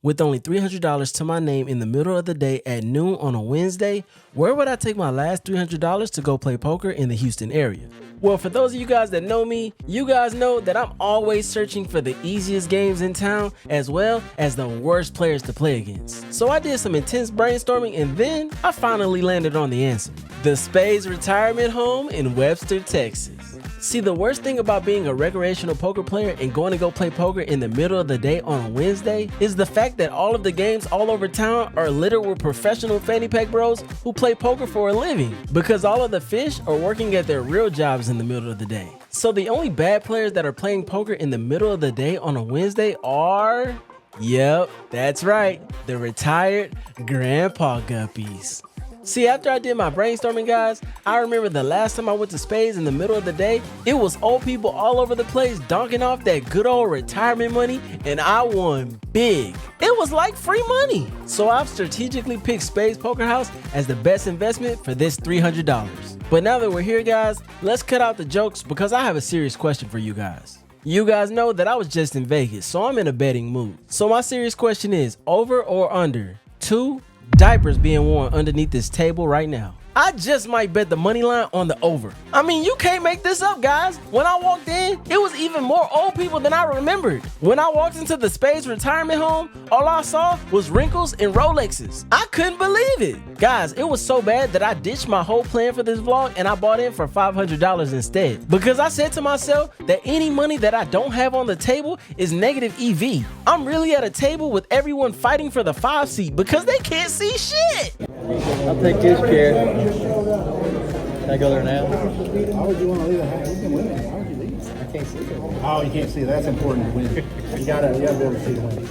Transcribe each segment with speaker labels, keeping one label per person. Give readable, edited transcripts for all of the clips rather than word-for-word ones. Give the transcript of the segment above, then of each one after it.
Speaker 1: With only $300 to my name in the middle of the day at noon on a Wednesday, where would I take my last $300 to go play poker in the Houston area? Well, for those of you guys that know me, you guys know that I'm always searching for the easiest games in town as well as the worst players to play against. So I did some intense brainstorming and then I finally landed on the answer. The Spades Retirement Home in Webster, Texas. See, the worst thing about being a recreational poker player and going to go play poker in the middle of the day on a Wednesday is the fact that all of the games all over town are littered with professional fanny pack bros who play poker for a living, because all of the fish are working at their real jobs in the middle of the day. So the only bad players that are playing poker in the middle of the day on a Wednesday are, yep, that's right, the retired grandpa guppies. See, after I did my brainstorming, guys, I remember the last time I went to Spades in the middle of the day, it was old people all over the place donking off that good old retirement money, and I won big. It was like free money. So I've strategically picked Spades Poker House as the best investment for this $300. But now that we're here, guys, let's cut out the jokes because I have a serious question for you guys. You guys know that I was just in Vegas, so I'm in a betting mood. So my serious question is, over or under 2 diapers being worn underneath this table right now? I just might bet the money line on the over. I mean, you can't make this up, guys. When I walked in, it was even more old people than I remembered. When I walked into the Spades retirement home, all I saw was wrinkles and Rolexes. I couldn't believe it. Guys, it was so bad that I ditched my whole plan for this vlog and I bought in for $500 instead. Because I said to myself that any money that I don't have on the table is negative EV. I'm really at a table with everyone fighting for the 5 seat because they can't see shit.
Speaker 2: I'll take this chair. Can I go there now?
Speaker 3: Why would you want to leave it? You can win it. Why would you leave it?
Speaker 2: I can't see it.
Speaker 3: Oh, you can't see. That's important to win. You gotta be able to see the win.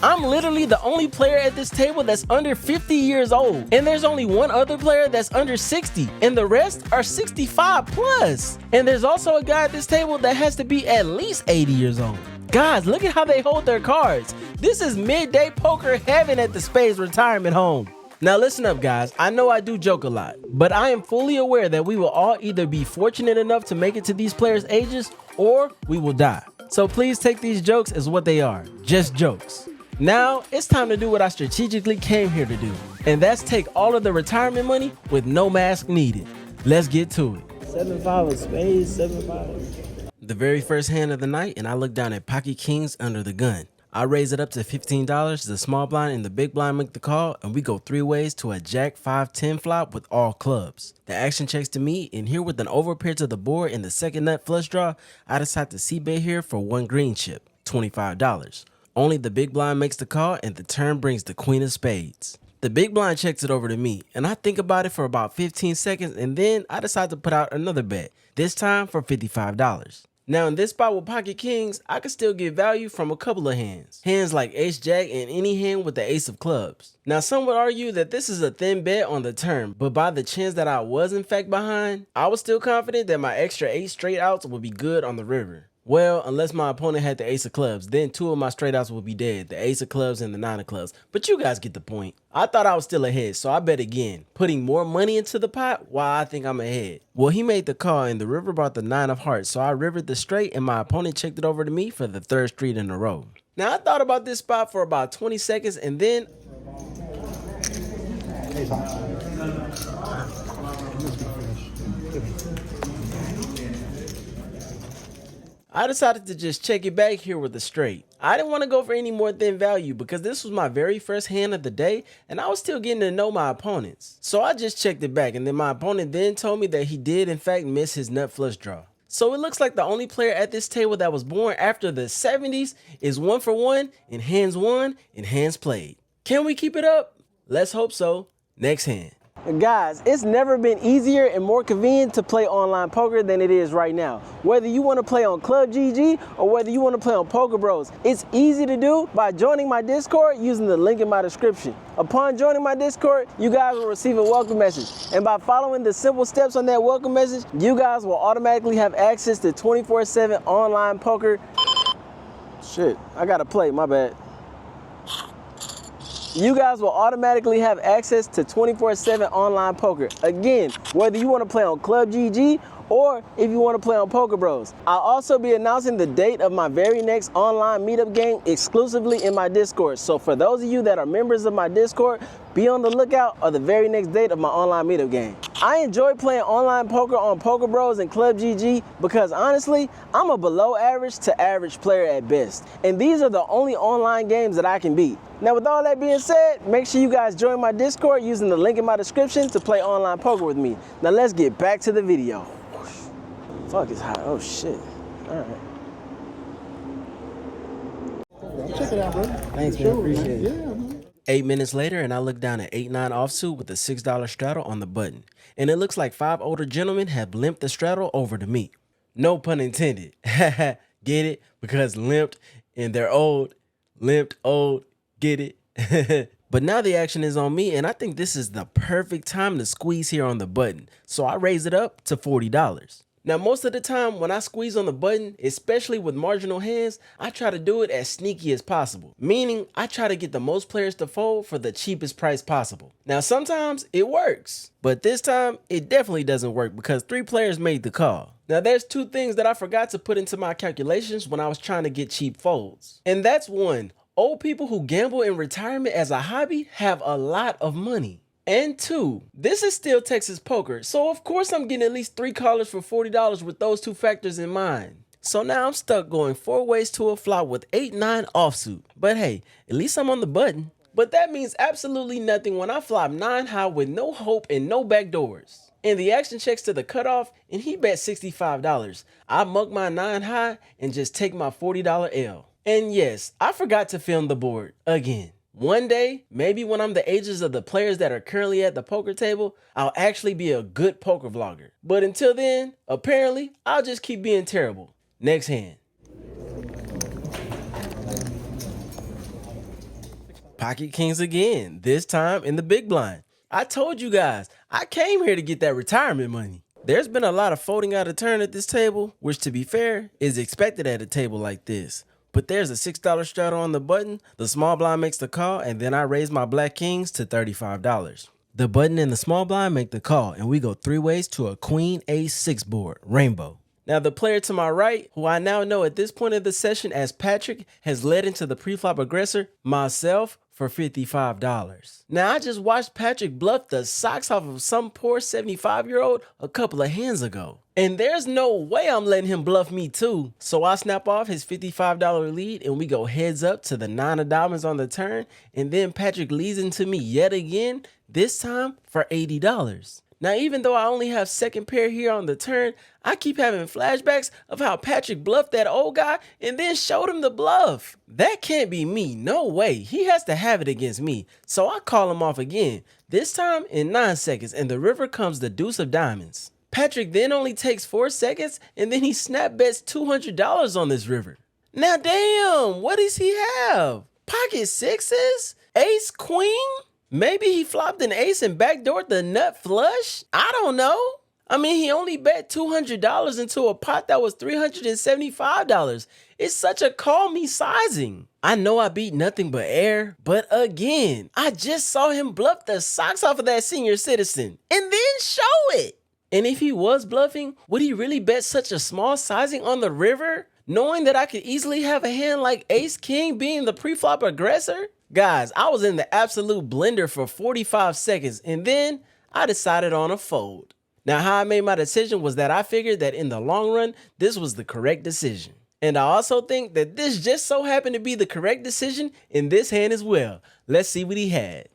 Speaker 1: I'm literally the only player at this table that's under 50 years old. And there's only one other player that's under 60. And the rest are 65 plus. And there's also a guy at this table that has to be at least 80 years old. Guys, look at how they hold their cards. This is midday poker heaven at the Spades retirement home. Now listen up, guys. I know I do joke a lot, but I am fully aware that we will all either be fortunate enough to make it to these players' ages or we will die. So please take these jokes as what they are, just jokes. Now it's time to do what I strategically came here to do, and that's take all of the retirement money with no mask needed. Let's get to it.
Speaker 2: 7-5 of Spades, 7-5.
Speaker 1: The very first hand of the night, and I look down at pocket kings under the gun. I raise it up to $15, the small blind and the big blind make the call, and we go 3 ways to a jack 5-10 flop with all clubs. The action checks to me, and here with an overpair to the board and the second nut flush draw, I decide to c-bet here for 1 green chip, $25. Only the big blind makes the call, and the turn brings the queen of spades. The big blind checks it over to me, and I think about it for about 15 seconds, and then I decide to put out another bet, this time for $55. Now in this spot with pocket kings, I can still get value from a couple of hands. Hands like ace jack and any hand with the ace of clubs. Now some would argue that this is a thin bet on the turn, but by the chance that I was in fact behind, I was still confident that my extra 8 straight outs would be good on the river. Well, unless my opponent had the ace of clubs, then 2 of my straight outs would be dead, the ace of clubs and the 9 of clubs. But you guys get the point. I thought I was still ahead, so I bet again, putting more money into the pot while I think I'm ahead. Well, he made the call and the river brought the 9 of hearts, so I rivered the straight and my opponent checked it over to me for the 3rd street in a row. Now I thought about this spot for about 20 seconds and then I decided to just check it back here with a straight. I didn't want to go for any more thin value because this was my very first hand of the day and I was still getting to know my opponents. So I just checked it back and then my opponent then told me that he did in fact miss his nut flush draw. So it looks like the only player at this table that was born after the 70s is 1 for 1 in hands won and hands played. Can we keep it up? Let's hope so. Next hand. Guys, it's never been easier and more convenient to play online poker than it is right now. Whether you want to play on Club GG or whether you want to play on Poker Bros, it's easy to do by joining my Discord using the link in my description. Upon joining my Discord, you guys will receive a welcome message. And by following the simple steps on that welcome message, you guys will automatically have access to 24/7 online poker. Shit, I gotta play, my bad. you guys will automatically have access to 24/7 online poker. Again, whether you want to play on Club GG or if you want to play on Poker Bros. I'll also be announcing the date of my very next online meetup game exclusively in my Discord. So for those of you that are members of my Discord, be on the lookout for the very next date of my online meetup game. I enjoy playing online poker on Poker Bros and Club GG because honestly, I'm a below average to average player at best. And these are the only online games that I can beat. Now with all that being said, make sure you guys join my Discord using the link in my description to play online poker with me. Now let's get back to the video. Fuck, it's hot. Oh shit. All right.
Speaker 3: Check it out, bro.
Speaker 1: Thanks, man. Appreciate it.
Speaker 3: Yeah, man.
Speaker 1: 8 minutes later, and I look down at 8-9 offsuit with a $6 straddle on the button. And it looks like 5 older gentlemen have limped the straddle over to me. No pun intended. Get it? Because limped and they're old. Limped, old. Get it? But now the action is on me, and I think this is the perfect time to squeeze here on the button. So I raise it up to $40. Now, most of the time when I squeeze on the button, especially with marginal hands, I try to do it as sneaky as possible. Meaning, I try to get the most players to fold for the cheapest price possible. Now, sometimes it works, but this time it definitely doesn't work because 3 players made the call. Now, there's 2 things that I forgot to put into my calculations when I was trying to get cheap folds. And that's 1, old people who gamble in retirement as a hobby have a lot of money. And 2, this is still Texas poker, so of course I'm getting at least 3 callers for $40 with those 2 factors in mind. So now I'm stuck going 4 ways to a flop with 8-9 offsuit. But hey, at least I'm on the button. But that means absolutely nothing when I flop 9 high with no hope and no backdoors. And the action checks to the cutoff, and he bet $65. I mug my 9 high and just take my $40 L. And yes, I forgot to film the board again. One day, maybe when I'm the ages of the players that are currently at the poker table, I'll actually be a good poker vlogger. But until then, apparently, I'll just keep being terrible. Next hand. Pocket kings again, this time in the big blind. I told you guys, I came here to get that retirement money. There's been a lot of folding out of turn at this table, which to be fair, is expected at a table like this. But there's a $6 straddle on the button, the small blind makes the call, and then I raise my black kings to $35. The button and the small blind make the call, and we go 3 ways to a queen ace-6 board, rainbow. Now the player to my right, who I now know at this point of the session as Patrick, has led into the pre-flop aggressor, myself, for $55. Now I just watched Patrick bluff the socks off of some poor 75-year-old a couple of hands ago. And there's no way I'm letting him bluff me too. So I snap off his $55 lead and we go heads up to the 9 of diamonds on the turn, and then Patrick leads into me yet again, this time for $80. Now, even though I only have second pair here on the turn, I keep having flashbacks of how Patrick bluffed that old guy and then showed him the bluff. That can't be me, no way. He has to have it against me. So I call him off again, this time in 9 seconds, and the river comes the deuce of diamonds. Patrick then only takes 4 seconds and then he snap bets $200 on this river. Now damn, what does he have? Pocket sixes? Ace queen? Maybe he flopped an ace and backdoored the nut flush? I don't know. I mean, he only bet $200 into a pot that was $375. It's such a call me sizing. I know I beat nothing but air, but again, I just saw him bluff the socks off of that senior citizen and then show it. And if he was bluffing, would he really bet such a small sizing on the river, knowing that I could easily have a hand like ace king being the pre-flop aggressor? Guys, I was in the absolute blender for 45 seconds and then I decided on a fold. Now, how I made my decision was that I figured that in the long run, this was the correct decision. And I also think that this just so happened to be the correct decision in this hand as well. Let's see what he had.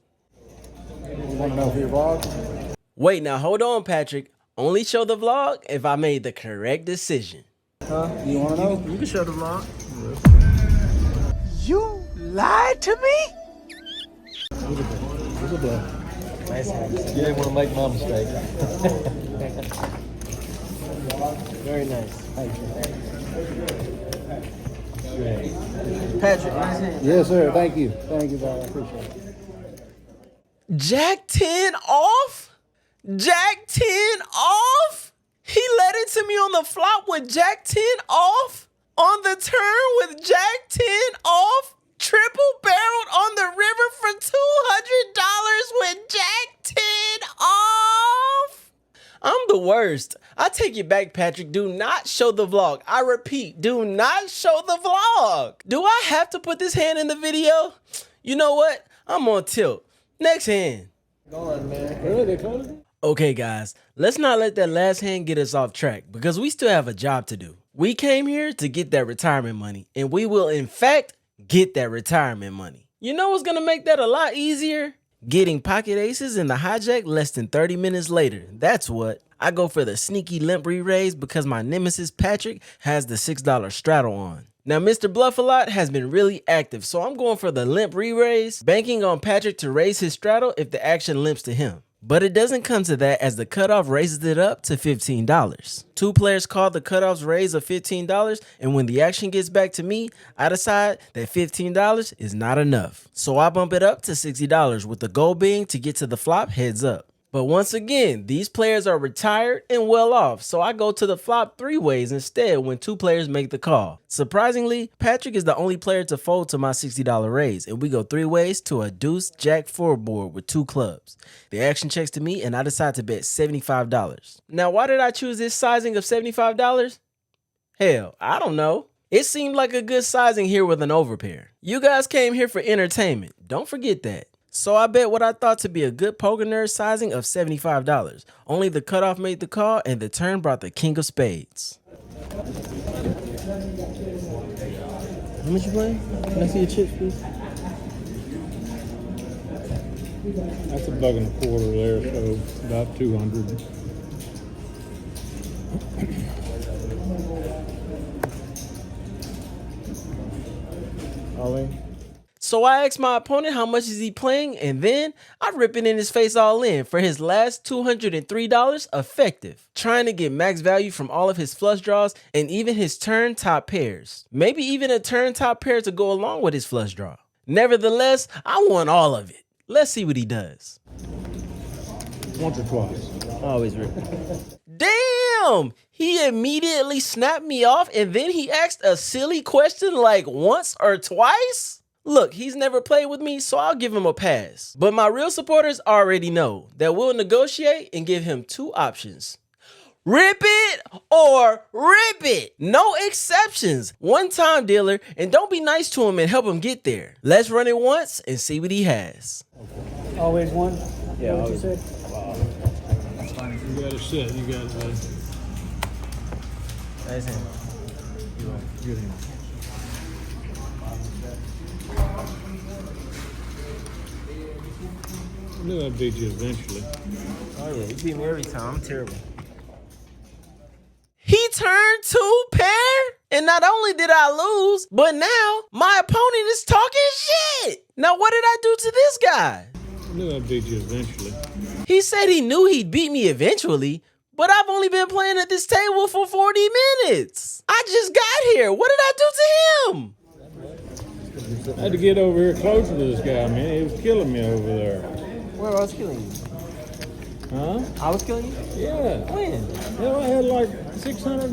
Speaker 3: You want to know for your vlog?
Speaker 1: Wait, now hold on, Patrick. Only show the vlog if I made the correct decision.
Speaker 3: Huh? You want to know?
Speaker 1: You can show the vlog.
Speaker 4: You lied to me?
Speaker 3: Who's a bluff?
Speaker 1: Nice hand.
Speaker 2: You didn't want to make my mistake.
Speaker 1: Very nice.
Speaker 3: Good.
Speaker 1: Patrick, nice hand.
Speaker 3: Yes, sir. Thank you. Thank you, brother. I appreciate it.
Speaker 1: Jack 10 off? Jack 10 off? He led into me on the flop with Jack 10 off? On the turn with Jack 10 off? Triple barreled on the river for worst. I take it back, Patrick. Do not show the vlog. I repeat, do not show the vlog. Do I have to put this hand in the video? You know what? I'm on tilt. Next hand.
Speaker 3: Go on, man. Really? They closed it?
Speaker 1: Okay, guys, let's not let that last hand get us off track because we still have a job to do. We came here to get that retirement money, and we will, in fact, get that retirement money. You know what's gonna make that a lot easier? Getting pocket aces in the hijack less than 30 minutes later. That's what. I go for the sneaky limp re-raise because my nemesis Patrick has the $6 straddle on. Now, Mr. Bluff-A-Lot has been really active, so I'm going for the limp re-raise, banking on Patrick to raise his straddle if the action limps to him. But it doesn't come to that as the cutoff raises it up to $15. Two players call the cutoff's raise of $15, and when the action gets back to me, I decide that $15 is not enough. So I bump it up to $60 with the goal being to get to the flop heads up. But once again, these players are retired and well off, so I go to the flop 3 ways instead when 2 players make the call. Surprisingly, Patrick is the only player to fold to my $60 raise, and we go 3 ways to a deuce jack 4 board with 2 clubs. The action checks to me and I decide to bet $75. Now, why did I choose this sizing of $75? Hell, I don't know. It seemed like a good sizing here with an overpair. You guys came here for entertainment, don't forget that. So I bet what I thought to be a good poker nerd sizing of $75. Only the cutoff made the call and the turn brought the king of spades. How much you playing? Can I see your chips, please?
Speaker 5: That's $1.25 there, so about 200.
Speaker 3: All in?
Speaker 1: So I asked my opponent how much is he playing, and then I rip it in his face all in for his last $203 effective, trying to get max value from all of his flush draws and even his turn top pairs. Maybe even a turn top pair to go along with his flush draw. Nevertheless, I won all of it. Let's see what he does.
Speaker 5: Once or twice.
Speaker 1: Always rip. Damn! He immediately snapped me off and then he asked a silly question like once or twice? Look, he's never played with me, so I'll give him a pass. But my real supporters already know that we'll negotiate and give him 2 options. Rip it or rip it. No exceptions. One time dealer, and don't be nice to him and help him get there. Let's run it once and see what he has.
Speaker 3: Always one? Yeah, what you said?
Speaker 5: You got to sit. You got to.
Speaker 1: Nice hand.
Speaker 5: Good hand. I knew I'd beat you eventually.
Speaker 1: Oh yeah, you beat me every time. I'm terrible. He turned 2 pair? And not only did I lose, but now my opponent is talking shit. Now what did I do to this guy?
Speaker 5: I knew I'd beat you eventually.
Speaker 1: He said he knew he'd beat me eventually, but I've only been playing at this table for 40 minutes. I just got here. What did I do to him?
Speaker 5: I had to get over here closer to this guy, man. He was killing me over there.
Speaker 1: Where I was killing you?
Speaker 5: Huh?
Speaker 1: I was killing you?
Speaker 5: Yeah.
Speaker 1: When?
Speaker 5: Hell, I had like $600.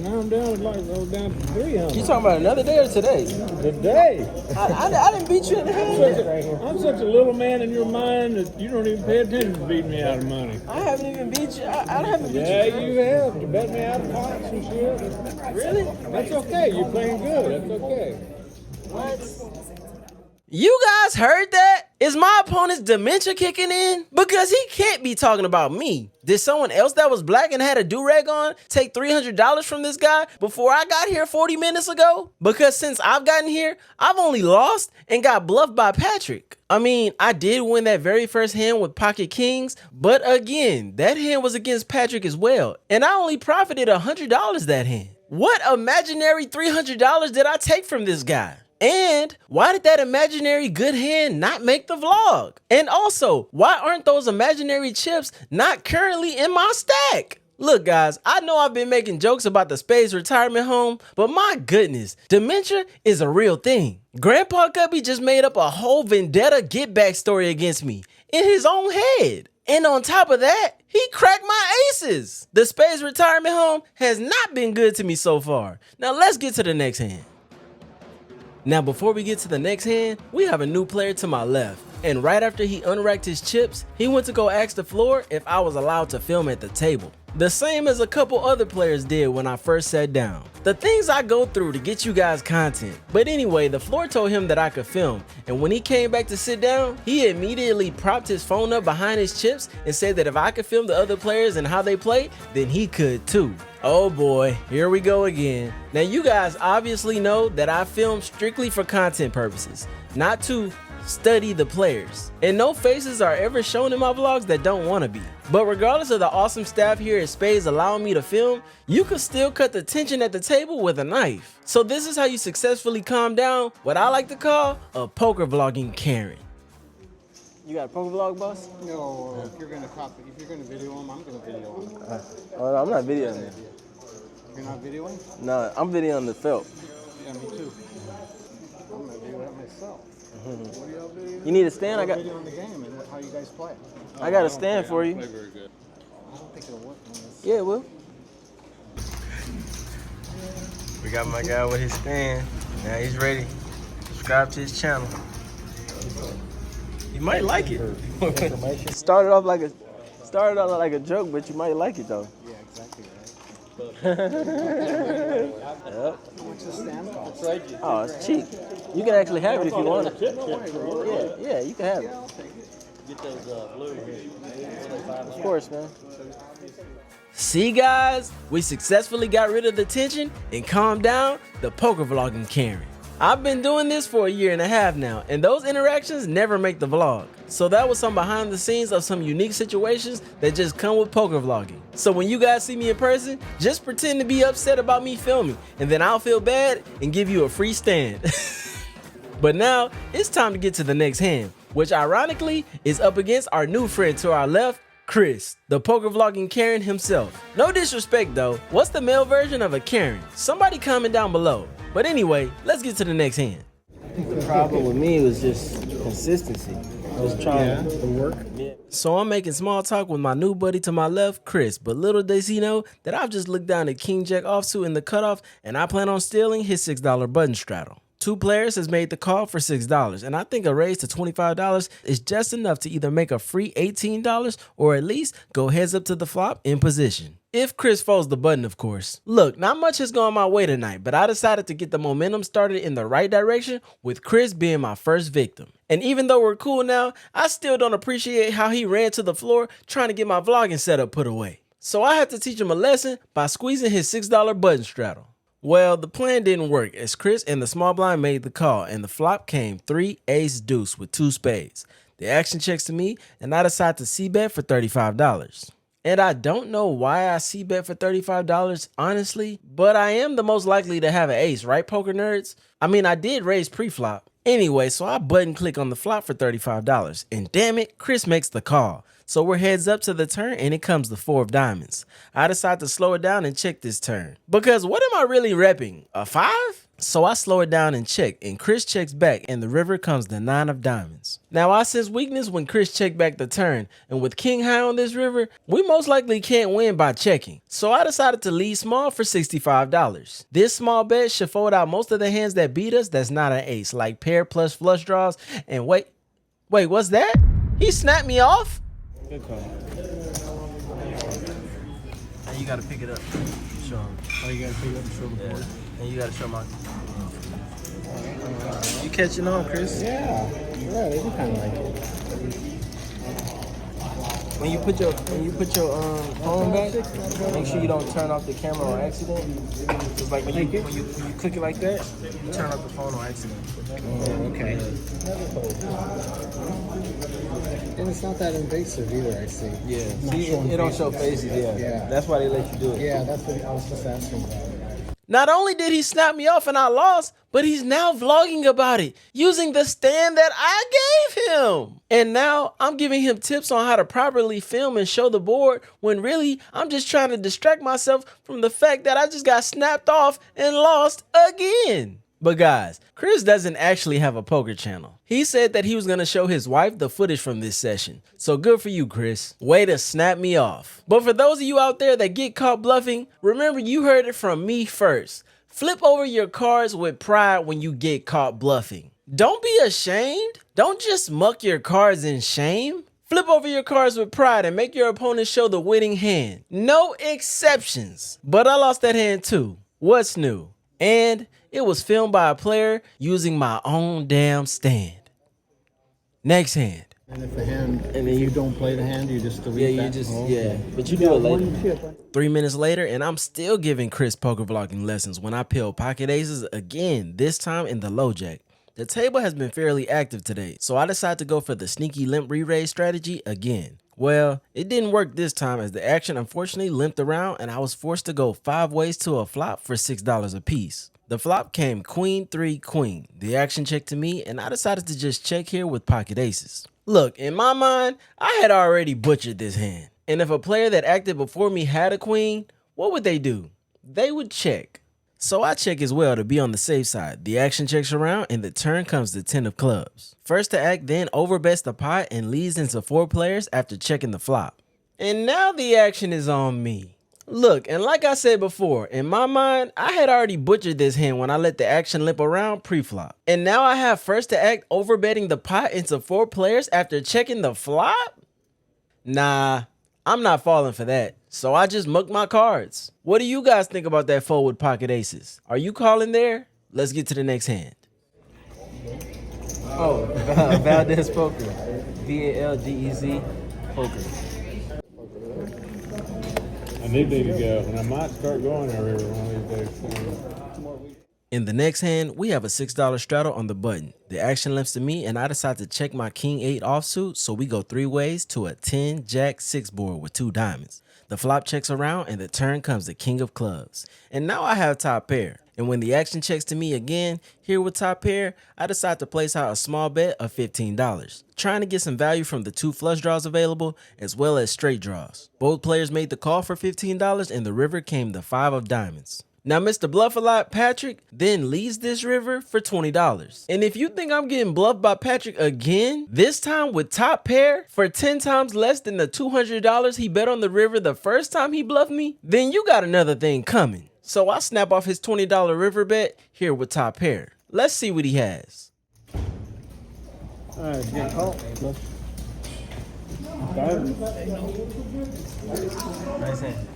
Speaker 5: Now I'm down to down to 300.
Speaker 1: You talking about another day or today?
Speaker 5: Today.
Speaker 1: I didn't beat you in the hand.
Speaker 5: I'm such a little man in your mind that you don't even pay attention to beating me out of money.
Speaker 1: I haven't even beat you. I haven't beat
Speaker 5: Yeah,
Speaker 1: you.
Speaker 5: you have. You bet me out of pots and shit.
Speaker 1: Really?
Speaker 5: That's okay. You're playing good. That's okay.
Speaker 1: What? You guys heard that? Is my opponent's dementia kicking in? Because he can't be talking about me. Did someone else that was black and had a do-rag on take $300 from this guy before I got here 40 minutes ago? Because since I've gotten here, I've only lost and got bluffed by Patrick. I mean, I did win that very first hand with pocket kings, but again, that hand was against Patrick as well, and I only profited $100 that hand. What imaginary $300 did I take from this guy? And why did that imaginary good hand not make the vlog? And also, why aren't those imaginary chips not currently in my stack? Look guys, I know I've been making jokes about the Spades retirement home, but my goodness, dementia is a real thing. Grandpa Guppy just made up a whole vendetta get back story against me in his own head. And on top of that, he cracked my aces. The Spades retirement home has not been good to me so far. Now let's get to the next hand. Now before we get to the next hand, we have a new player to my left. And right after he unracked his chips, he went to go ask the floor if I was allowed to film at the table. the same as a couple other players did when I first sat down. The things I go through to get you guys content. But anyway, the floor told him that I could film, and when he came back to sit down, he immediately propped his phone up behind his chips and said that if I could film the other players and how they play, then he could too. Oh boy, here we go again. Now you guys obviously know that I film strictly for content purposes, not to study the players. And no faces are ever shown in my vlogs that don't want to be. But regardless of the awesome staff here at Spades allowing me to film, you can still cut the tension at the table with a knife. So this is how you successfully calm down what I like to call a poker vlogging Karen. You got a poker vlog, boss?
Speaker 3: No, if you're gonna video them, I'm gonna video them.
Speaker 1: Oh, no, I'm not videoing it.
Speaker 3: You're not videoing?
Speaker 1: No, I'm videoing the felt.
Speaker 3: Yeah, me too. I'm gonna video that myself. What do y'all video?
Speaker 1: You need a stand? I got.
Speaker 3: Videoing the game and how you guys play.
Speaker 1: I got a stand for you.
Speaker 5: Play very good.
Speaker 3: I don't think it'll work on this.
Speaker 1: Yeah, it will. We got my guy with his stand. Now he's ready. Subscribe to his channel. You might like it. Started off like a joke, but you might like it though.
Speaker 3: Yeah, exactly right.
Speaker 1: Yep.
Speaker 3: What's the stand cost?
Speaker 1: Oh, it's cheap. You can actually have it if you want it. Yeah, you can have it.
Speaker 2: Get those blue.
Speaker 1: Of course, man. See guys, we successfully got rid of the tension and calmed down the poker vlogging Karen. I've been doing this for 1.5 years now, and those interactions never make the vlog. So that was some behind the scenes of some unique situations that just come with poker vlogging. So when you guys see me in person, just pretend to be upset about me filming, and then I'll feel bad and give you a free stand. But now, it's time to get to the next hand, which ironically is up against our new friend to our left, Chris, the poker vlogging Karen himself. No disrespect though, what's the male version of a Karen? Somebody comment down below. But anyway, let's get to the next hand. I think the problem with me was just consistency. I was trying to work. Yeah. So I'm making small talk with my new buddy to my left, Chris, but little does he know that I've just looked down at King Jack offsuit in the cutoff and I plan on stealing his $6 button straddle. 2 players has made the call for $6, and I think a raise to $25 is just enough to either make a free $18 or at least go heads up to the flop in position. If Chris folds the button, of course. Look, not much has gone my way tonight, but I decided to get the momentum started in the right direction with Chris being my first victim. And even though we're cool now, I still don't appreciate how he ran to the floor trying to get my vlogging setup put away. So I had to teach him a lesson by squeezing his $6 button straddle. Well, the plan didn't work as Chris and the small blind made the call and the flop came 3 ace deuce with 2 spades. The action checks to me and I decide to c-bet for $35. And I don't know why I c-bet for $35 honestly, but I am the most likely to have an ace, right poker nerds? I mean, I did raise pre-flop. Anyway, so I button click on the flop for $35 and damn it, Chris makes the call. So we're heads up to the turn and it comes the 4 of diamonds. I decide to slow it down and check this turn. Because what am I really repping? A 5? So I slow it down and check and Chris checks back and the river comes the 9 of diamonds. Now I sense weakness when Chris checked back the turn and with king high on this river, we most likely can't win by checking. So I decided to lead small for $65. This small bet should fold out most of the hands that beat us that's not an ace like pair plus flush draws and wait, what's that? He snapped me off?
Speaker 5: Good call.
Speaker 1: And you gotta pick it up. Show him.
Speaker 3: Oh, you gotta pick up and show the board?
Speaker 1: And you gotta show my. You catching on, Chris?
Speaker 3: Yeah, they do kind of like it.
Speaker 1: When you put your phone back, make sure you don't turn off the camera on accident. It's like when you click it like that, you turn off the phone on accident.
Speaker 3: Oh, okay. And it's not that invasive either, I see.
Speaker 1: Yeah. See, it don't show faces. Yeah. That's why they let you do it.
Speaker 3: Yeah, that's what I was just asking about.
Speaker 1: Not only did he snap me off and I lost, but he's now vlogging about it using the stand that I gave him. And now I'm giving him tips on how to properly film and show the board when really I'm just trying to distract myself from the fact that I just got snapped off and lost again. But guys, Chris doesn't actually have a poker channel. He said that he was gonna show his wife the footage from this session. So good for you, Chris. Way to snap me off. But for those of you out there that get caught bluffing, remember you heard it from me first. Flip over your cards with pride when you get caught bluffing. Don't be ashamed. Don't just muck your cards in shame. Flip over your cards with pride and make your opponent show the winning hand. No exceptions. But I lost that hand too. What's new? And it was filmed by a player using my own damn stand. Next hand.
Speaker 2: And if the hand, and then you don't play the hand, you just delete that?
Speaker 1: But you do it later. 3 minutes later, and I'm still giving Chris poker vlogging lessons when I peel pocket aces again, this time in the low jack. The table has been fairly active today, so I decided to go for the sneaky limp re-raise strategy again. Well, it didn't work this time as the action unfortunately limped around and I was forced to go 5 ways to a flop for $6 a piece. The flop came queen 3 queen. The action checked to me and I decided to just check here with pocket aces. Look, in my mind, I had already butchered this hand. And if a player that acted before me had a queen, what would they do? They would check. So I check as well to be on the safe side. The action checks around and the turn comes to 10 of clubs. First to act then overbets the pot and leads into 4 players after checking the flop. And now the action is on me. Look, and like I said before, in my mind, I had already butchered this hand when I let the action limp around pre-flop. And now I have first to act overbetting the pot into 4 players after checking the flop? Nah, I'm not falling for that. So I just mucked my cards. What do you guys think about that fold with pocket aces? Are you calling there? Let's get to the next hand. Oh, Valdez Poker. VALGEZ Poker.
Speaker 5: I need to go, and I might start going there every one of these days.
Speaker 1: In the next hand, we have a $6 straddle on the button. The action limps to me and I decide to check my king 8 offsuit, so we go 3 ways to a 10 jack 6 board with 2 diamonds. The flop checks around and the turn comes to king of clubs. And now I have top pair. And when the action checks to me again, here with top pair, I decide to place out a small bet of $15, trying to get some value from the 2 flush draws available as well as straight draws. Both players made the call for $15 and the river came the 5 of diamonds. Now Mr. Bluff a lot Patrick then leads this river for $20. And if you think I'm getting bluffed by Patrick again, this time with top pair for 10 times less than the $200 he bet on the river the first time he bluffed me, then you got another thing coming. So I snap off his $20 river bet here with top pair. Let's see what he has.
Speaker 2: Alright, get called.
Speaker 1: Nice hand.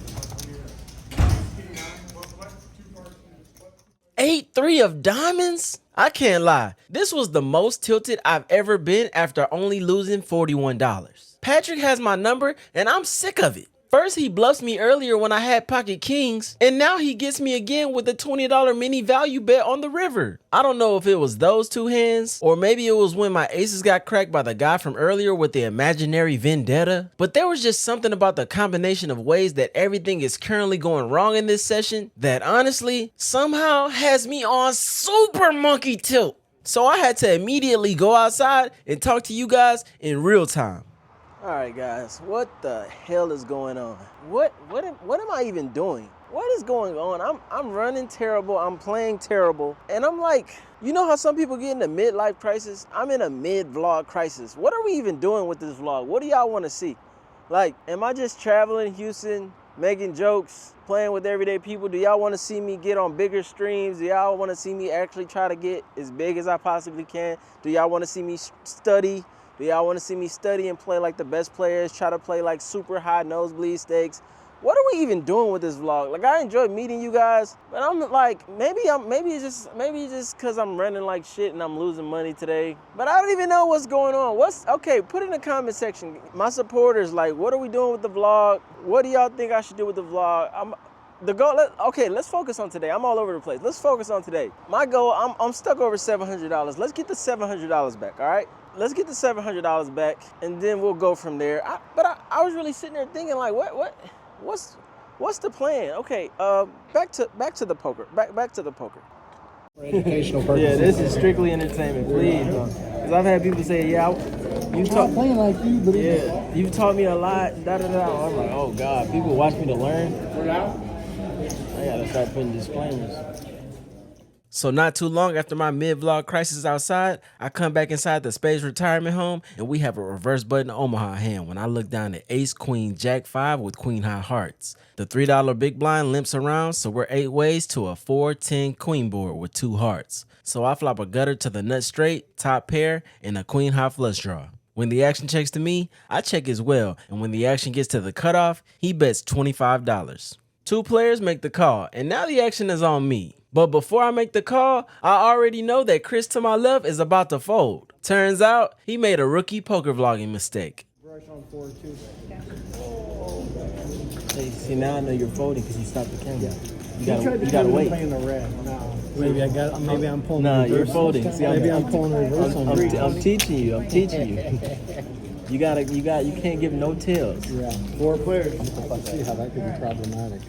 Speaker 1: 8-3 of diamonds? I can't lie. This was the most tilted I've ever been after only losing $41. Patrick has my number and I'm sick of it. First he bluffs me earlier when I had pocket kings, and now he gets me again with a $20 mini value bet on the river. I don't know if it was those 2 hands, or maybe it was when my aces got cracked by the guy from earlier with the imaginary vendetta, but there was just something about the combination of ways that everything is currently going wrong in this session that honestly somehow has me on super monkey tilt. So I had to immediately go outside and talk to you guys in real time. All right, guys, what the hell is going on? What am I even doing? What is going on? I'm running terrible. I'm playing terrible. And I'm like, you know how some people get in a midlife crisis? I'm in a mid-vlog crisis. What are we even doing with this vlog? What do y'all want to see? Like, am I just traveling Houston, making jokes, playing with everyday people? Do y'all want to see me get on bigger streams? Do y'all want to see me actually try to get as big as I possibly can? Do y'all want to see me study? Do y'all want to see me study and play like the best players, try to play like super high nosebleed stakes? What are we even doing with this vlog? Like, I enjoy meeting you guys, but I'm like, maybe it's just because I'm running like shit and I'm losing money today. But I don't even know what's going on. Okay, put it in the comment section. My supporters, like, what are we doing with the vlog? What do y'all think I should do with the vlog? Okay, let's focus on today. I'm all over the place. Let's focus on today. My goal, I'm stuck over $700. Let's get the $700 back, all right? Let's get the $700 back, and then we'll go from there. But I was really sitting there thinking, like, what's the plan? Okay, back to the poker. Back to the poker.
Speaker 2: For educational purposes.
Speaker 1: Yeah, this is strictly entertainment, please. Because I've had people say, yeah, you taught
Speaker 2: playing like you, but
Speaker 1: yeah, you've taught me a lot. Da da da. I'm like, oh God, people watch me to learn. I gotta start putting disclaimers. So not too long after my mid-vlog crisis outside, I come back inside the Spades retirement home and we have a reverse button Omaha hand when I look down at ace, queen, jack 5 with queen high hearts. The $3 big blind limps around, so we're 8 ways to a 4-10 queen board with 2 hearts. So I flop a gutter to the nut straight, top pair, and a queen high flush draw. When the action checks to me, I check as well, and when the action gets to the cutoff, he bets $25. 2 players make the call, and now the action is on me. But before I make the call, I already know that Chris to my left is about to fold. Turns out, he made a rookie poker vlogging mistake. Hey, see, now I know you're folding because you stopped the camera. You gotta wait.
Speaker 3: Maybe I'm pulling
Speaker 1: Nah,
Speaker 3: the reverse.
Speaker 1: you're folding. See,
Speaker 3: I'm pulling the reverse on three.
Speaker 1: I'm teaching you. You can't give no tails.
Speaker 3: Yeah, 4 players. I see how that could be problematic.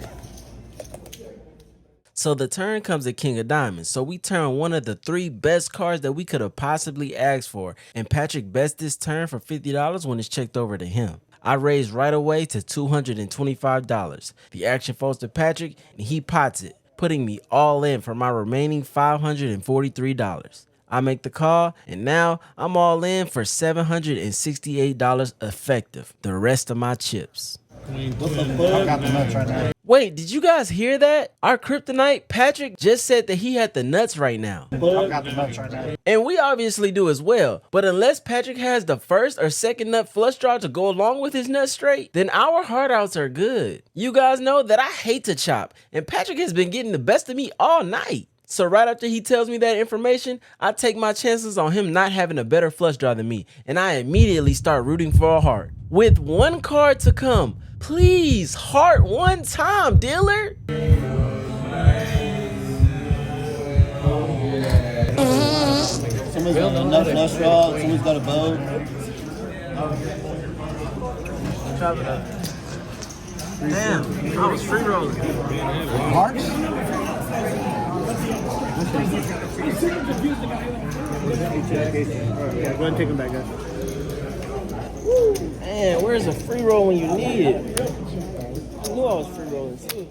Speaker 1: So the turn comes at King of Diamonds. So we turn one of the 3 best cards that we could have possibly asked for. And Patrick bets this turn for $50 when it's checked over to him. I raise right away to $225. The action folds to Patrick and he pots it, putting me all in for my remaining $543. I make the call and now I'm all in for $768 effective. The rest of my chips. Wait, did you guys hear that? Our kryptonite, Patrick, just said that he had the nuts right now. And we obviously do as well. But unless Patrick has the first or second nut flush draw to go along with his nut straight, then our hard outs are good. You guys know that I hate to chop, and Patrick has been getting the best of me all night. So right after he tells me that information, I take my chances on him not having a better flush draw than me, and I immediately start rooting for a heart. With 1 card to come, please, heart one time, dealer.
Speaker 2: Someone's got a nut flush draw, someone's got a bow.
Speaker 1: Chop it up. Damn, I was free rolling.
Speaker 3: Hearts? Yeah, go ahead and take them back, guys.
Speaker 1: Man, where's a free roll when you need it? I knew I was free rolling too.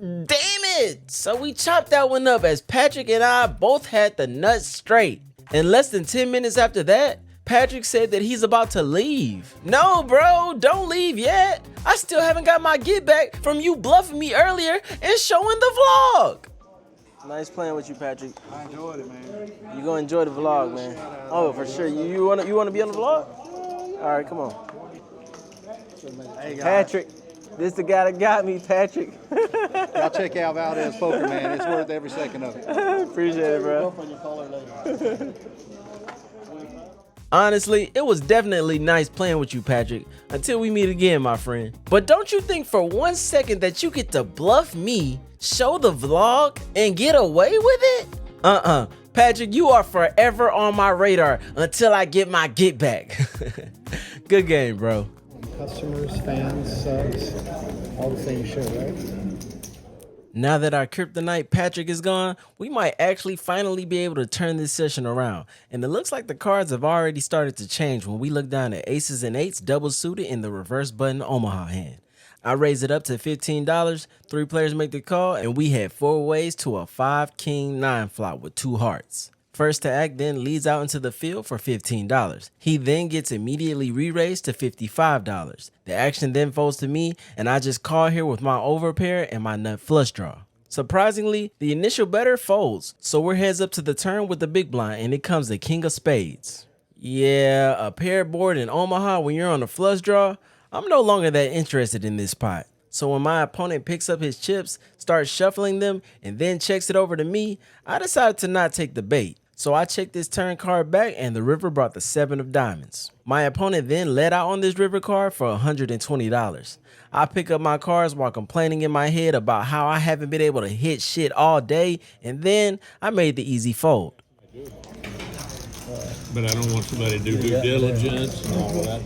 Speaker 1: Damn it! So we chopped that one up as Patrick and I both had the nuts straight. And less than 10 minutes after that, Patrick said that he's about to leave. No, bro, don't leave yet. I still haven't got my get back from you bluffing me earlier and showing the vlog. Nice playing with you, Patrick.
Speaker 3: I enjoyed it, man.
Speaker 1: You gonna enjoy the vlog, man. Oh, for sure. You wanna be on the vlog? All right, come on.
Speaker 3: Hey, guys.
Speaker 1: Patrick, this the guy that got me, Patrick.
Speaker 3: Y'all check out Valdez Poker, man. It's worth every second of it.
Speaker 1: Appreciate it, bro. Honestly, it was definitely nice playing with you, Patrick, until we meet again, my friend. But don't you think for 1 second that you get to bluff me, show the vlog, and get away with it? Patrick, you are forever on my radar until I get my get back. Good game, bro.
Speaker 3: Customers, fans, subs, all the same shit, right?
Speaker 1: Now that our kryptonite Patrick is gone, we might actually finally be able to turn this session around. And it looks like the cards have already started to change when we look down at aces and eights double suited in the reverse button Omaha hand. I raise it up to $15, 3 players make the call, and we head 4 ways to a 5-king-9 flop with 2 hearts. First to act then leads out into the field for $15. He then gets immediately re-raised to $55. The action then folds to me, and I just call here with my overpair and my nut flush draw. Surprisingly, the initial better folds, so we're heads up to the turn with the big blind, and it comes the king of spades. Yeah, a pair board in Omaha when you're on a flush draw, I'm no longer that interested in this pot. So when my opponent picks up his chips, starts shuffling them, and then checks it over to me, I decided to not take the bait. So I checked this turn card back and the river brought the 7 of diamonds. My opponent then led out on this river card for $120. I pick up my cards while complaining in my head about how I haven't been able to hit shit all day, and then I made the easy fold.
Speaker 5: But I don't want somebody to do due diligence and all that.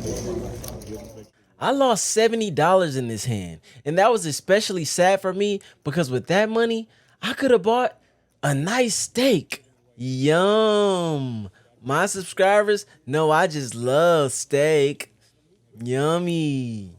Speaker 1: I lost $70 in this hand, and that was especially sad for me because with that money, I could have bought a nice steak. Yum. My subscribers know I just love steak. Yummy.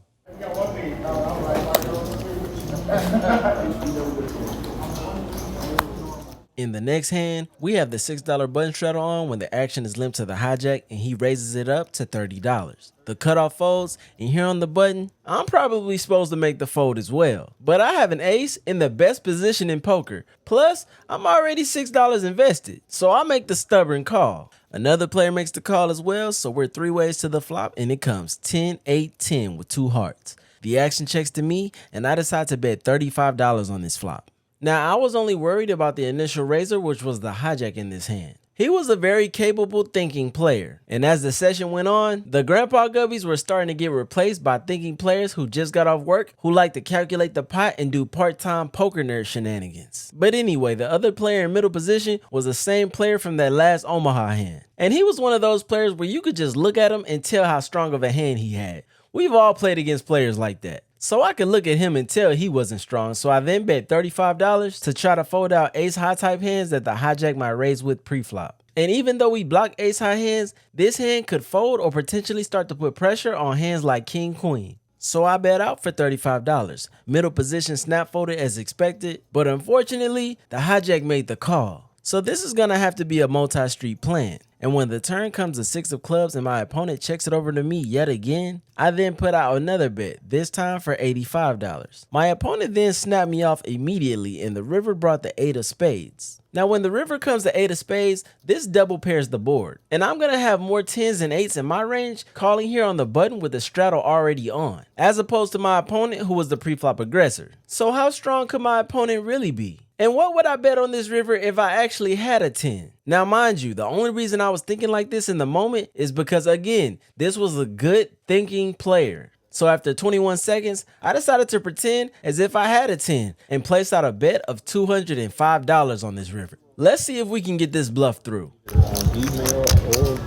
Speaker 1: In the next hand, we have the $6 button straddle on when the action is limped to the hijack and he raises it up to $30. The cutoff folds, and here on the button, I'm probably supposed to make the fold as well. But I have an ace in the best position in poker. Plus, I'm already $6 invested, so I make the stubborn call. Another player makes the call as well, so we're 3 ways to the flop, and it comes 10, 8, 10 with 2 hearts. The action checks to me, and I decide to bet $35 on this flop. Now, I was only worried about the initial raiser, which was the hijack in this hand. He was a very capable thinking player, and as the session went on, the grandpa gubbies were starting to get replaced by thinking players who just got off work, who like to calculate the pot and do part-time poker nerd shenanigans. But anyway, the other player in middle position was the same player from that last Omaha hand, and he was one of those players where you could just look at him and tell how strong of a hand he had. We've all played against players like that. So I could look at him and tell he wasn't strong, so I then bet $35 to try to fold out ace high type hands that the hijack might raise with pre-flop. And even though we block ace high hands, this hand could fold or potentially start to put pressure on hands like king queen. So I bet out for $35. Middle position snap folded as expected, but unfortunately, the hijack made the call. So this is gonna have to be a multi-street plan. And when the turn comes to 6 of clubs and my opponent checks it over to me yet again, I then put out another bet, this time for $85. My opponent then snapped me off immediately and the river brought the 8 of spades. Now when the river comes to 8 of spades, this double pairs the board. And I'm gonna have more 10s and 8s in my range, calling here on the button with the straddle already on, as opposed to my opponent who was the pre-flop aggressor. So how strong could my opponent really be? And what would I bet on this river if I actually had a 10? Now mind you, the only reason I was thinking like this in the moment is because again, this was a good thinking player. So after 21 seconds, I decided to pretend as if I had a 10 and placed out a bet of $205 on this river. Let's see if we can get this bluff through.
Speaker 5: Email or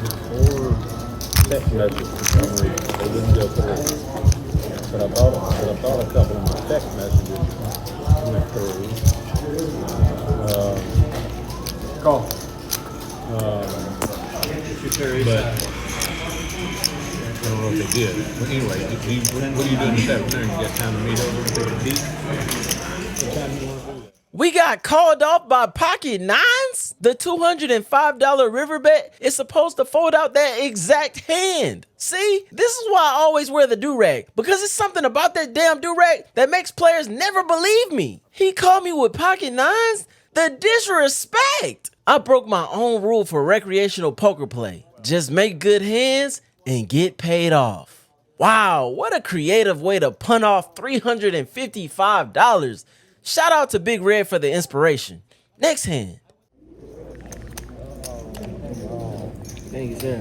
Speaker 5: text message for some reason. They didn't go through. But I thought a couple of my text messages went through.
Speaker 2: Call.
Speaker 5: But I don't know if they did. But anyway, what are you doing this afternoon? You got time to meet over and take a tea? What time do you want to do that?
Speaker 1: We got called off by pocket nines? The $205 river bet is supposed to fold out that exact hand. See, this is why I always wear the do-rag, because it's something about that damn do-rag that makes players never believe me. He called me with pocket nines? The disrespect! I broke my own rule for recreational poker play. Just make good hands and get paid off. Wow, what a creative way to punt off $355. Shout out to Big Red for the inspiration. Next hand. Thank you, sir.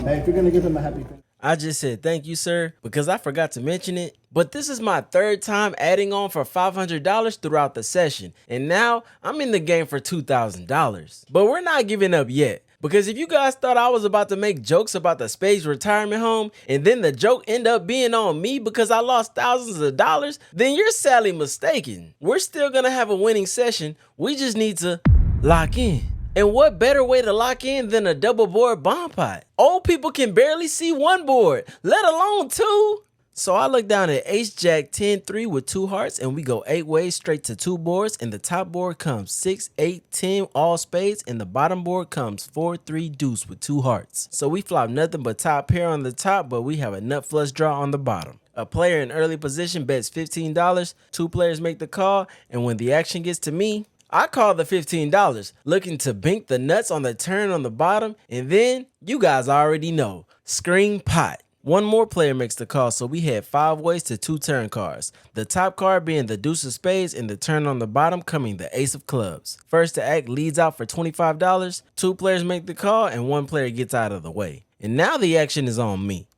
Speaker 3: Hey, if you're gonna give him a happy thing.
Speaker 1: I just said thank you, sir, because I forgot to mention it. But this is my 3rd time adding on for $500 throughout the session. And now I'm in the game for $2,000. But we're not giving up yet. Because if you guys thought I was about to make jokes about the Spades retirement home and then the joke end up being on me because I lost thousands of dollars, then you're sadly mistaken. We're still gonna have a winning session. We just need to lock in. And what better way to lock in than a double board bomb pot? Old people can barely see one board, let alone 2. So I look down at ace jack 10-3 with 2 hearts and we go 8 ways straight to 2 boards, and the top board comes 6, 8, 10 all spades, and the bottom board comes 4, 3 deuce with 2 hearts. So we flop nothing but top pair on the top, but we have a nut flush draw on the bottom. A player in early position bets $15, 2 players make the call, and when the action gets to me, I call the $15, looking to bink the nuts on the turn on the bottom, and then, you guys already know, scream pot. One more player makes the call, so we had 5 ways to 2 turn cards. The top card being the deuce of spades and the turn on the bottom coming the ace of clubs. First to act leads out for $25, 2 players make the call and 1 player gets out of the way. And now the action is on me.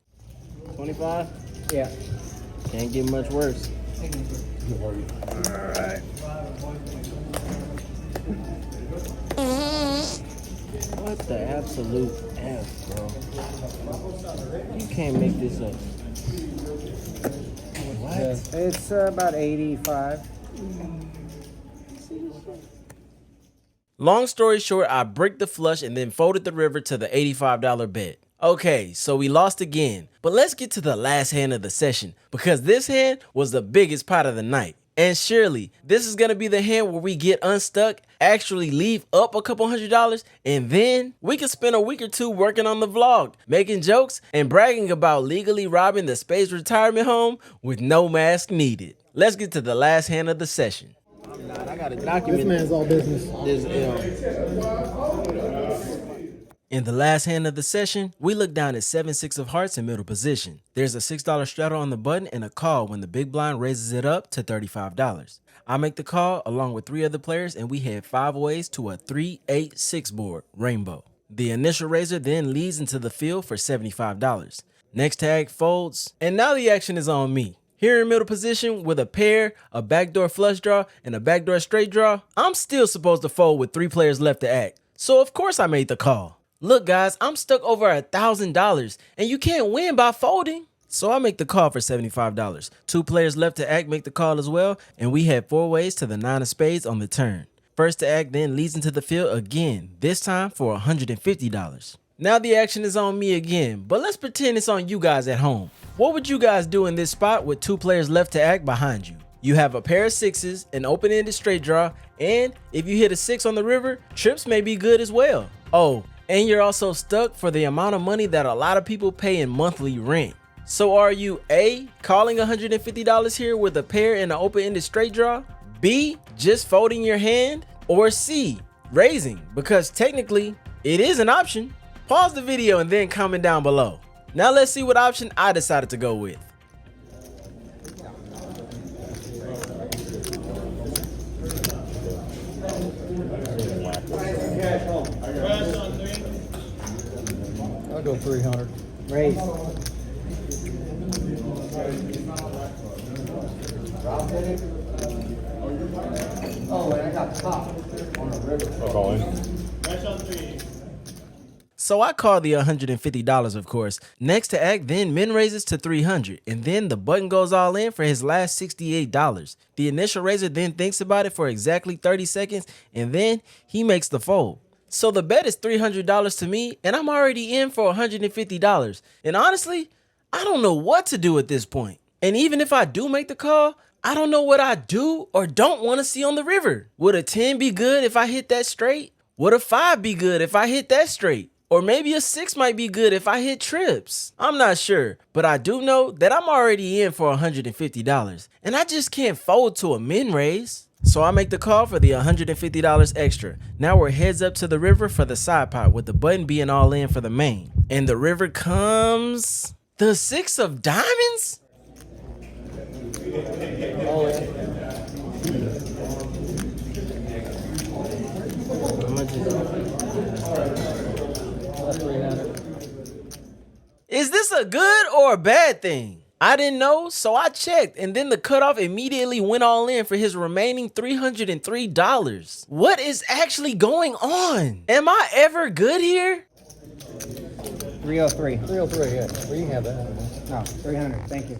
Speaker 3: 25?
Speaker 2: Yeah.
Speaker 1: Can't get much worse.
Speaker 2: Alright.
Speaker 1: What the absolute F, bro? You can't make this up. What?
Speaker 2: It's about 85.
Speaker 1: Long story short, I bricked the flush and then folded the river to the $85 bet. Okay, so we lost again, but let's get to the last hand of the session because this hand was the biggest pot of the night. And surely, this is gonna be the hand where we get unstuck, actually leave up a couple $100, and then we can spend a week or two working on the vlog, making jokes, and bragging about legally robbing the Spades retirement home with no mask needed. Let's get to the last hand of the session.
Speaker 3: I got a document. This man's all business.
Speaker 1: In the last hand of the session, we look down at 7-6 of hearts in middle position. There's a $6 straddle on the button and a call when the big blind raises it up to $35. I make the call along with 3 other players and we head 5 ways to a 3-8-6 board, rainbow. The initial raiser then leads into the field for $75. Next tag folds, and now the action is on me. Here in middle position with a pair, a backdoor flush draw, and a backdoor straight draw, I'm still supposed to fold with 3 players left to act. So of course I made the call. Look guys, I'm stuck over $1,000 and you can't win by folding. So I make the call for $75. 2 players left to act make the call as well, and we head 4 ways to the 9 of spades on the turn. First to act then leads into the field again, this time for $150. Now the action is on me again, but let's pretend it's on you guys at home. What would you guys do in this spot with 2 players left to act behind you? You have a pair of 6s, an open-ended straight draw, and if you hit a 6 on the river, trips may be good as well. Oh, and you're also stuck for the amount of money that a lot of people pay in monthly rent. So are you A, calling $150 here with a pair and an open-ended straight draw? B, just folding your hand? Or C, raising? Because technically, it is an option. Pause the video and then comment down below. Now let's see what option I decided to go with.
Speaker 2: I'll go 300.
Speaker 3: Raise. Oh, and I got top on the river.
Speaker 5: Calling.
Speaker 1: So I call the $150 of course. Next to act then min raises to $300 and then the button goes all in for his last $68. The initial raiser then thinks about it for exactly 30 seconds and then he makes the fold. So the bet is $300 to me and I'm already in for $150. And honestly, I don't know what to do at this point. And even if I do make the call, I don't know what I do or don't want to see on the river. Would a 10 be good if I hit that straight? Would a 5 be good if I hit that straight? Or maybe a 6 might be good if I hit trips. I'm not sure, but I do know that I'm already in for $150 and I just can't fold to a min raise. So I make the call for the $150 extra. Now we're heads up to the river for the side pot with the button being all in for the main. And the river comes the 6 of diamonds?
Speaker 2: All in. That's 300.
Speaker 1: Is this a good or a bad thing? I didn't know, so I checked, and then the cutoff immediately went all in for his remaining $303. What is actually going on? Am I ever good here?
Speaker 3: 303.
Speaker 2: 303, yeah. Well, you can have that.
Speaker 3: No, 300. Thank you.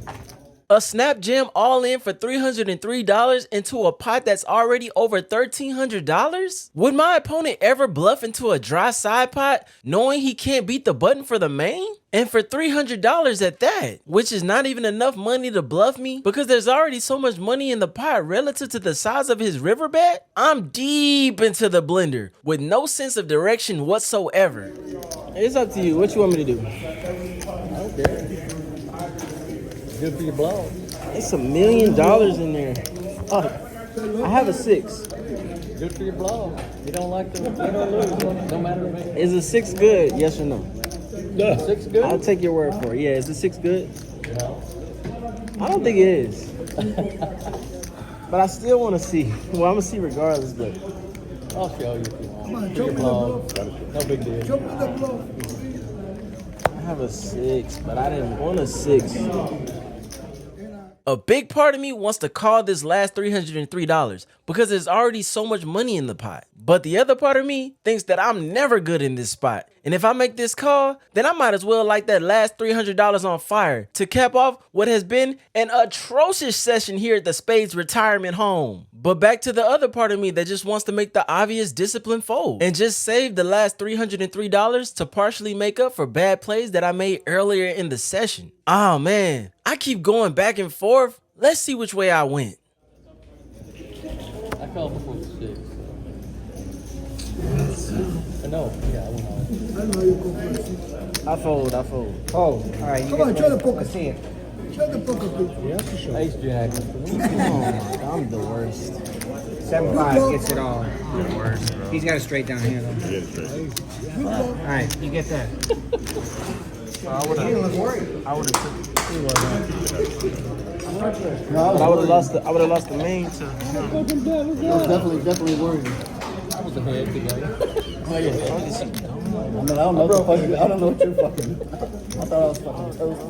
Speaker 1: A snap gem all in for $303 into a pot that's already over $1,300? Would my opponent ever bluff into a dry side pot knowing he can't beat the button for the main? And for $300 at that, which is not even enough money to bluff me because there's already so much money in the pot relative to the size of his river bet? I'm deep into the blender with no sense of direction whatsoever. It's up to you. What you want me to do?
Speaker 2: Okay. Good for your blog.
Speaker 1: It's $1 million in there. Oh, I have a 6.
Speaker 2: Good for your blog. You don't like to win or lose. Don't matter to me.
Speaker 1: Is a 6 good? Yes or no?
Speaker 2: Yeah. 6 good?
Speaker 1: I'll take your word for it. Yeah, is the 6 good?
Speaker 2: No.
Speaker 1: I don't think it is. But I still want to see. Well, I'm going to see regardless, but
Speaker 2: I'll show you if you want. For your blog. No big deal.
Speaker 1: I have a 6, but I didn't want a 6. A big part of me wants to call this last $303 because there's already so much money in the pot. But the other part of me thinks that I'm never good in this spot. And if I make this call, then I might as well light that last $300 on fire to cap off what has been an atrocious session here at the Spades retirement home. But back to the other part of me that just wants to make the obvious discipline fold and just save the last $303 to partially make up for bad plays that I made earlier in the session. Oh man, I keep going back and forth. Let's see which way I went.
Speaker 2: fell before the 6. No, yeah, I went all.
Speaker 3: I know you go first.
Speaker 1: I fold.
Speaker 6: Oh, all right.
Speaker 3: Come on, show the poker.
Speaker 6: See it.
Speaker 3: Show the poker, please.
Speaker 2: Yeah, for sure. Ace Jack.
Speaker 1: Oh my God, I'm the worst.
Speaker 6: 7-5 gets it all. He's got a straight down here though.
Speaker 5: Get it straight.
Speaker 6: All right, you get that.
Speaker 1: I would have.
Speaker 3: No,
Speaker 1: I would have lost the. I would have lost the main to.
Speaker 3: definitely worried.
Speaker 2: I was ahead today.
Speaker 3: I mean, I don't know. I don't know what you're fucking. I thought I was fucking toast.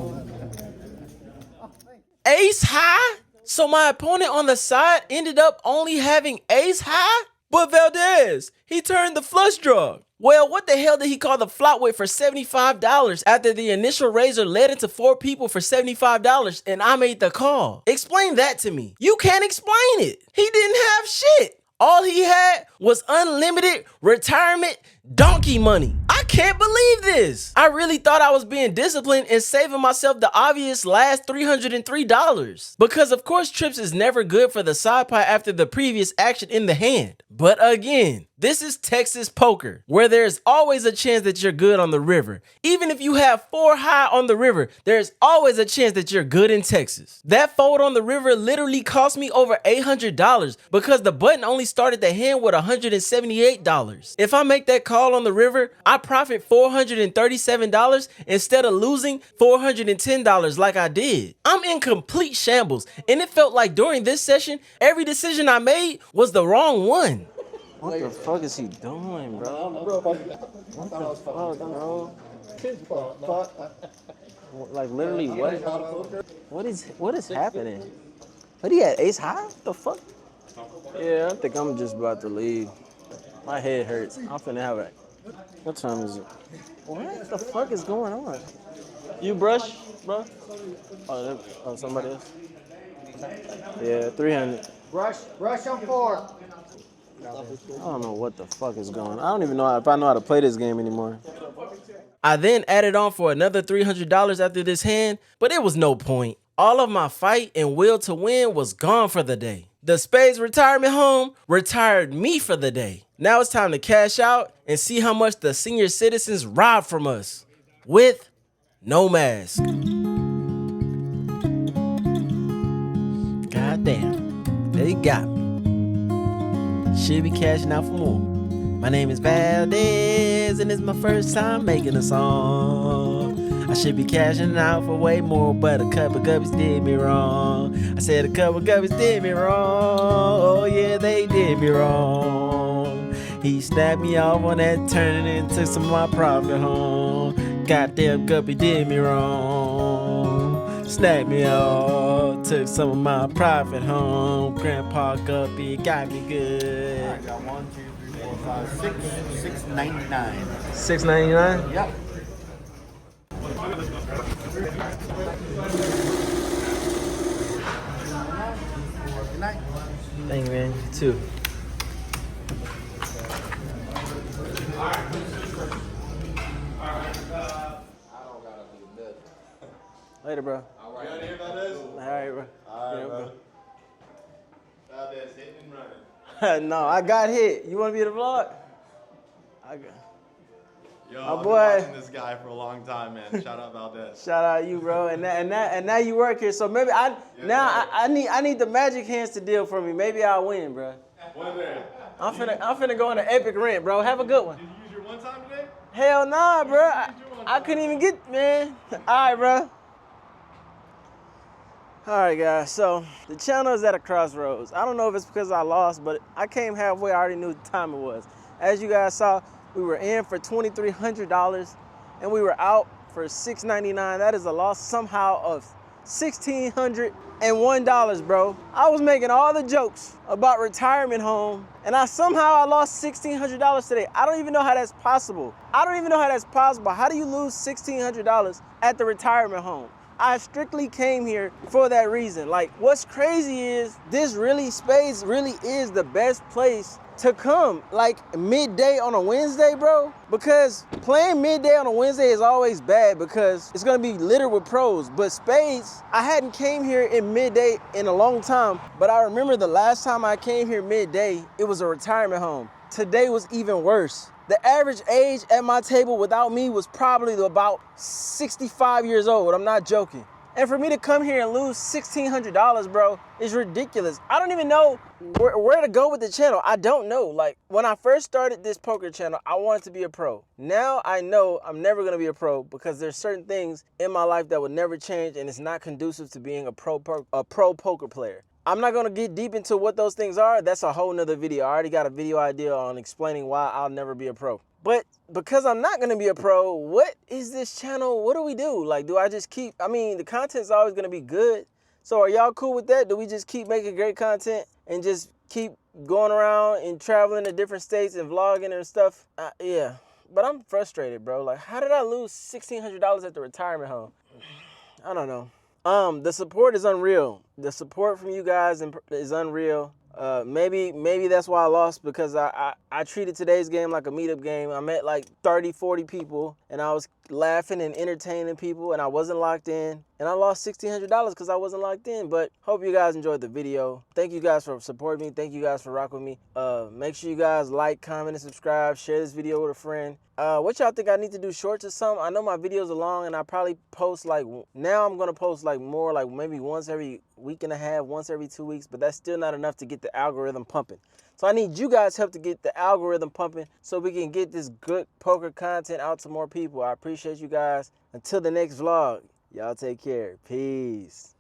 Speaker 1: Ace high? So my opponent on the side ended up only having ace high? But Valdez, he turned the flush draw. Well, what the hell did he call the flop with for $75 after the initial raiser led into 4 people for $75 and I made the call? Explain that to me. You can't explain it. He didn't have shit. All he had was unlimited retirement donkey money. I can't believe this. I really thought I was being disciplined and saving myself the obvious last $303. Because of course trips is never good for the side pot after the previous action in the hand. But again, this is Texas poker, where there's always a chance that you're good on the river. Even if you have 4 high on the river, there's always a chance that you're good in Texas. That fold on the river literally cost me over $800 because the button only started the hand with $178. If I make that call on the river, I profit $437 instead of losing $410 like I did. I'm in complete shambles, and it felt like during this session, every decision I made was the wrong one. What the fuck is he doing, bro? What the fuck, bro? Like literally what? What is happening? What he had ace high? What the fuck? Yeah, I think I'm just about to leave. My head hurts. I'm finna have it. What time is it? What the fuck is going on? You brush, bro? Oh, somebody else? Yeah, 300.
Speaker 6: Rush on 4.
Speaker 1: I don't know what the fuck is going on. I don't even know if I know how to play this game anymore. I then added on for another $300 after this hand, but it was no point. All of my fight and will to win was gone for the day. The Spades retirement home retired me for the day. Now it's time to cash out and see how much the senior citizens robbed from us with no mask. God damn, they got me. Should be cashing out for more. My name is Valdez and it's my first time making a song. I should be cashing out for way more, but a couple guppies did me wrong. I said a couple guppies did me wrong. Oh yeah, they did me wrong. He snapped me off on that turn and took some of my profit home. Goddamn guppy did me wrong. Snapped me off, took some of my profit home. Grandpa Guppy got me good.
Speaker 7: I got 1, 2, 3, 4, 5, 6, $6.99.
Speaker 1: $6.99?
Speaker 7: Yep. Good night.
Speaker 1: Thank you, man. You too. Later, bro.
Speaker 5: You gotta hear about this?
Speaker 1: All right, bro.
Speaker 5: All right,
Speaker 1: Yeah,
Speaker 5: bro. Valdez hitting and running.
Speaker 1: No, I got hit. You want to be in the vlog? I got.
Speaker 5: Yo,
Speaker 1: My
Speaker 5: I've
Speaker 1: boy.
Speaker 5: been watching this guy for a long time, man. Shout out Valdez.
Speaker 1: Shout out you, bro. And now you work here, so maybe I need the magic hands to deal for me. Maybe I'll win, bro.
Speaker 5: One day.
Speaker 1: I'm finna go on an epic rant, bro. Have a good one.
Speaker 5: Did you use your one time today?
Speaker 1: Hell nah, bro. I couldn't even get, man. All right, bro. All right, guys. So the channel is at a crossroads. I don't know if it's because I lost, but I came halfway. I already knew the time it was. As you guys saw, we were in for $2,300 and we were out for $6.99. That is a loss somehow of $1,601, bro. I was making all the jokes about retirement home and I lost $1,600 today. I don't even know how that's possible. How do you lose $1,600 at the retirement home? I strictly came here for that reason. Like, what's crazy is Spades really is the best place to come like midday on a Wednesday, bro, because playing midday on a Wednesday is always bad because it's gonna be littered with pros. But spades, I hadn't came here in midday in a long time, but I remember the last time I came here midday, it was a retirement home. Today was even worse. The average age at my table without me was probably about 65 years old. I'm not joking. And for me to come here and lose $1,600, bro, is ridiculous. I don't even know where to go with the channel. I don't know. Like, when I first started this poker channel, I wanted to be a pro. Now I know I'm never gonna be a pro because there's certain things in my life that would never change, and it's not conducive to being a pro poker player. I'm not gonna get deep into what those things are. That's a whole nother video. I already got a video idea on explaining why I'll never be a pro. But because I'm not gonna be a pro, what is this channel? What do we do? Like, do I just keep, I mean, the content's always gonna be good. So are y'all cool with that? Do we just keep making great content and just keep going around and traveling to different states and vlogging and stuff? Yeah, but I'm frustrated, bro. Like, how did I lose $1,600 at the retirement home? I don't know. The support is unreal. The support from you guys is unreal. Maybe that's why I lost, because I treated today's game like a meetup game. I met like 30, 40 people, and I was laughing and entertaining people, and I wasn't locked in. And I lost $1,600 because I wasn't locked in. But hope you guys enjoyed the video. Thank you guys for supporting me. Thank you guys for rocking with me. Make sure you guys like, comment, and subscribe. Share this video with a friend. What y'all think I need to do, shorts or something? I know my videos are long, and I probably post like, now I'm gonna post like more, like maybe once every week and a half, once every 2 weeks, but that's still not enough to get the algorithm pumping. So I need you guys' help to get the algorithm pumping so we can get this good poker content out to more people. I appreciate you guys. Until the next vlog, y'all take care. Peace.